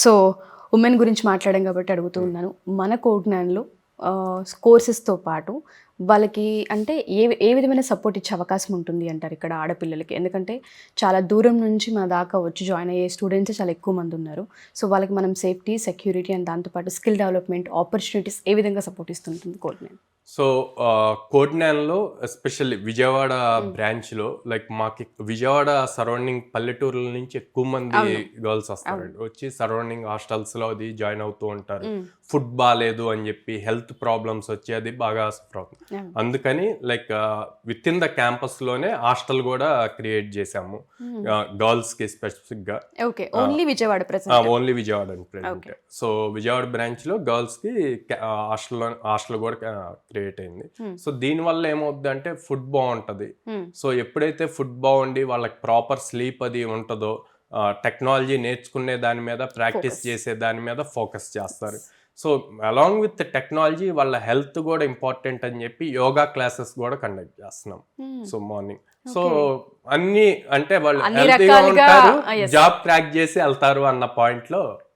So women గురించి మాట్లాడాం కాబట్టి అడుగుతూ ఉన్నాను. మన కోడ్నాన్లో కోర్సెస్తో పాటు వాళ్ళకి అంటే ఏ విధమైన సపోర్ట్ ఇచ్చే అవకాశం ఉంటుంది అంటారు ఇక్కడ ఆడపిల్లలకి? ఎందుకంటే చాలా దూరం నుంచి మన దాకా వచ్చి జాయిన్ అయ్యే స్టూడెంట్స్ చాలా ఎక్కువ మంది ఉన్నారు. సో వాళ్ళకి మనం సేఫ్టీ, సెక్యూరిటీ అండ్ దాంతోపాటు స్కిల్ డెవలప్మెంట్ ఆపర్చునిటీస్ ఏ విధంగా సపోర్ట్ ఇస్తుంటుంది కోడ్నాన్? సో కోడ్నాన్లో ఎస్పెషల్లీ విజయవాడ బ్రాంచ్లో లైక్ మాకు విజయవాడ సరౌండింగ్ పల్లెటూరుల నుంచి ఎక్కువ మంది గర్ల్స్ వస్తారండి. వచ్చి సరౌండింగ్ హాస్టల్స్లో అది జాయిన్ అవుతూ ఉంటారు. ఫుడ్ బాగాలేదు అని చెప్పి హెల్త్ ప్రాబ్లమ్స్ వచ్చి అది బాగా సఫర్ అవుతుంది. అందుకని లైక్ విత్ ఇన్ ద క్యాంపస్లోనే హాస్టల్ కూడా క్రియేట్ చేసాము గర్ల్స్కి స్పెసిఫిక్గా. ఓన్లీ విజయవాడ ఓన్లీ విజయవాడ అని ప్రెజెంట్. సో విజయవాడ బ్రాంచ్లో గర్ల్స్కి హాస్టల్ కూడా క్రియేట్ అయింది. సో దీనివల్ల ఏమవుద్ది అంటే ఫుడ్ బాగుంటుంది. సో ఎప్పుడైతే ఫుడ్ బాగుండి వాళ్ళకి ప్రాపర్ స్లీప్ అది ఉంటుందో టెక్నాలజీ నేర్చుకునే దాని మీద ప్రాక్టీస్ చేసే దాని మీద ఫోకస్ చేస్తారు. సో అలాంగ్ విత్ టెక్నాలజీ వాళ్ళ హెల్త్ కూడా ఇంపార్టెంట్ అని చెప్పి యోగా క్లాసెస్ కూడా కండక్ట్ చేస్తున్నాం. సో మార్నింగ్ సో అన్ని అంటే వాళ్ళు హెల్తీగా ఉంటారు, జాబ్ క్రాక్ చేసి వెళ్తారు అన్న పాయింట్ లో